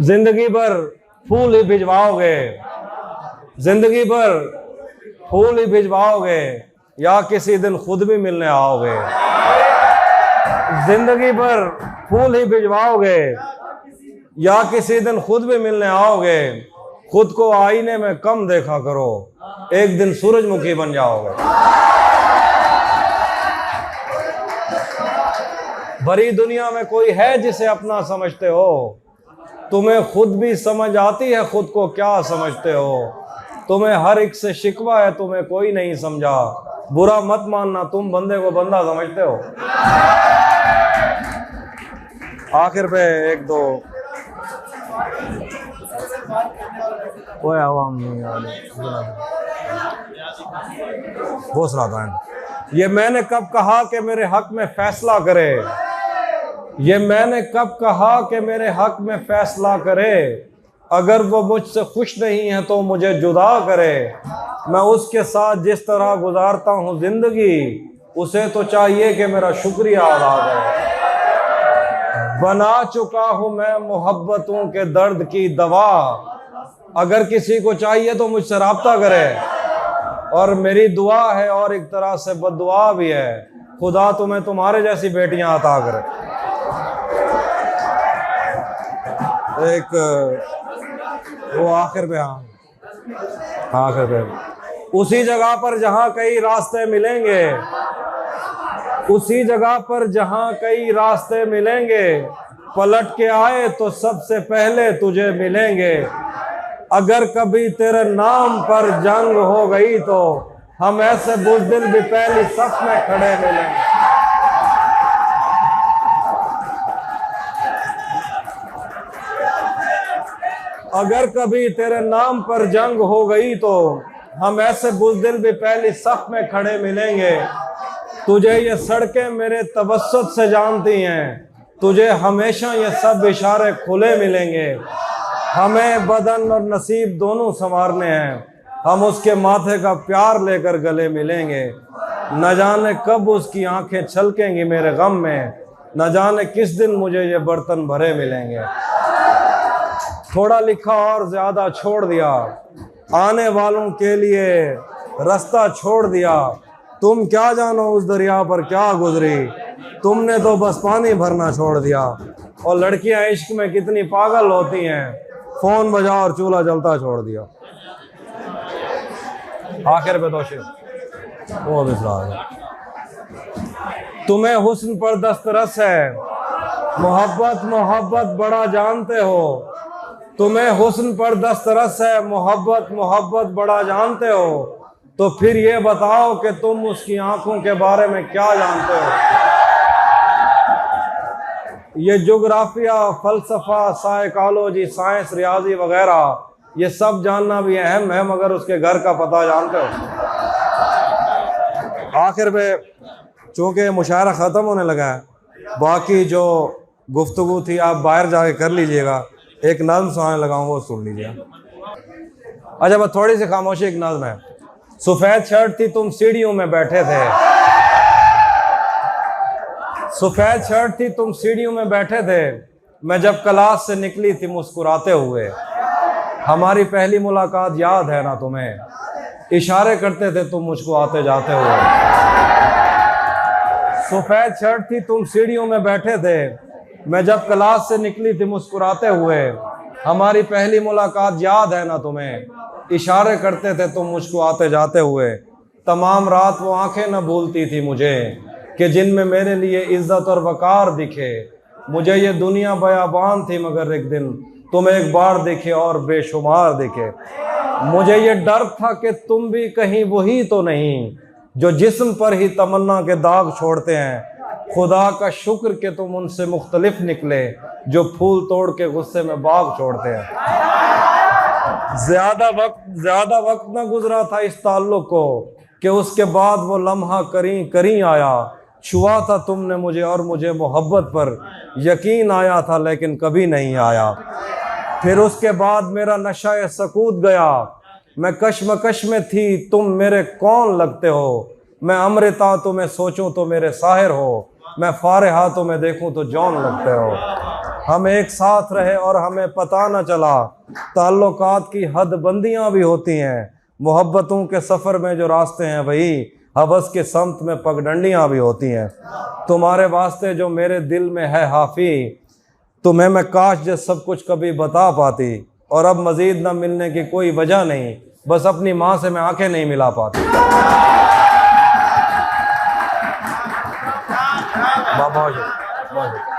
जिंदगी भर फूल ही भिजवाओगे, जिंदगी भर फूल ही भिजवाओगे या किसी दिन खुद भी मिलने आओगे। जिंदगी भर फूल ही भिजवाओगे या किसी दिन खुद भी मिलने आओगे। खुद को आईने में कम देखा करो, एक दिन सूरजमुखी बन जाओगे। भरी दुनिया में कोई है जिसे अपना समझते हो? तुम्हें खुद भी समझ आती है खुद को क्या समझते हो? तुम्हें हर एक से शिकवा है, तुम्हें कोई नहीं समझा। बुरा मत मानना, तुम बंदे को बंदा समझते हो। आखिर पे एक दो कोई आवाम नहीं आ रहा है। ये मैंने कब कहा कि मेरे हक में फैसला करे? ये मैंने कब कहा कि मेरे हक में फैसला करे? अगर वो मुझसे खुश नहीं है तो मुझे जुदा करे। मैं उसके साथ जिस तरह गुजारता हूँ जिंदगी, उसे तो चाहिए कि मेरा शुक्रिया अदा करे। बना चुका हूँ मैं मोहब्बतों के दर्द की दवा। अगर किसी को चाहिए तो मुझसे राब्ता करे। और मेरी दुआ है और एक तरह से बद्दुआ भी है, खुदा तुम्हें तुम्हारे जैसी बेटियां अता करे। एक वो आखिर पे, हाँ आखिर पे, उसी जगह पर जहां कई रास्ते मिलेंगे, उसी जगह पर जहां कई रास्ते मिलेंगे, पलट के आए तो सबसे पहले तुझे मिलेंगे। अगर कभी तेरे नाम पर जंग हो गई तो हम ऐसे बुज़दिल भी पहली सफ में खड़े मिलेंगे। अगर कभी तेरे नाम पर जंग हो गई तो हम ऐसे बुज़दिल भी पहली सफ में खड़े मिलेंगे। तुझे ये सड़कें मेरे तवस्सुत से जानती हैं, तुझे हमेशा ये सब इशारे खुले मिलेंगे। हमें बदन और नसीब दोनों संवारने हैं, हम उसके माथे का प्यार लेकर गले मिलेंगे। न जाने कब उसकी आंखें छलकेंगी मेरे गम में, न जाने किस दिन मुझे ये बर्तन भरे मिलेंगे। थोड़ा लिखा और ज्यादा छोड़ दिया, आने वालों के लिए रास्ता छोड़ दिया। तुम क्या जानो उस दरिया पर क्या गुजरी, तुमने तो बस पानी भरना छोड़ दिया। और लड़कियां इश्क में कितनी पागल होती हैं, फोन बजा और चूल्हा जलता छोड़ दिया। आखिर पे दोषी वो तुम्हें हुस्न पर दस्तरस है, मोहब्बत मोहब्बत बड़ा जानते हो। तुम्हें हुस्न पर दस्तरस है, मोहब्बत मोहब्बत बड़ा जानते हो। तो फिर ये बताओ कि तुम उसकी आंखों के बारे में क्या जानते हो। ये जोग्राफिया, फलसफा, साइकोलॉजी, साइंस, रियाजी वगैरह, ये सब जानना भी अहम है, मगर उसके घर का पता जानते हो। आखिर में चूँकि मुशायरा ख़त्म होने लगा है, बाकी जो गुफ्तगू थी आप बाहर जाके कर लीजिएगा। एक नज़्म सुनाने लगाऊंगा, वो सुन लीजिएगा। अच्छा बस थोड़ी सी खामोशी, एक नज़्म है। सफ़ेद शर्ट थी तुम सीढ़ियों में बैठे थे, सफ़ेद शर्ट थी तुम सीढ़ियों में बैठे थे। मैं जब क्लास से निकली थी मुस्कुराते हुए, हमारी पहली मुलाकात याद है ना तुम्हें? इशारे करते थे तुम मुझको आते जाते हुए। सफ़ेद शर्ट थी तुम सीढ़ियों में बैठे थे, मैं जब क्लास से निकली थी मुस्कुराते हुए। हमारी पहली मुलाकात याद है ना तुम्हें? इशारे करते थे तुम मुझको आते जाते हुए। तमाम रात वो आंखें न भूलती थी मुझे, कि जिनमें मेरे लिए इज्जत और वकार दिखे। मुझे ये दुनिया बयाबान थी मगर एक दिन तुम एक बार दिखे और बेशुमार दिखे। मुझे ये डर था कि तुम भी कहीं वही तो नहीं, जो जिस्म पर ही तमन्ना के दाग छोड़ते हैं। खुदा का शुक्र कि तुम उनसे मुख्तलिफ निकले, जो फूल तोड़ के गुस्से में बाग छोड़ते हैं। ज्यादा वक्त न गुजरा था इस ताल्लुक को, कि उसके बाद वो लम्हा करीं आया। छुआ था तुमने मुझे और मुझे मोहब्बत पर यकीन आया था, लेकिन कभी नहीं आया। फिर उसके बाद मेरा नशा सकूत गया, मैं कश्मकश में थी तुम मेरे कौन लगते हो। मैं अमृता तुम्हें सोचूं तो मेरे साहिर हो, मैं फारिहा तुम्हें देखूं तो जौन लगते हो। हम एक साथ रहे और हमें पता न चला। ताल्लुकात की हद बंदियां भी होती हैं, मोहब्बतों के सफ़र में जो रास्ते हैं वही हवस के समत में पगडंडियां भी होती हैं। तुम्हारे वास्ते जो मेरे दिल में है हाफी, तुम्हें मैं काश जो सब कुछ कभी बता पाती। और अब मज़ीद न मिलने की कोई वजह नहीं, बस अपनी माँ से मैं आंखें नहीं मिला पाती। बहुत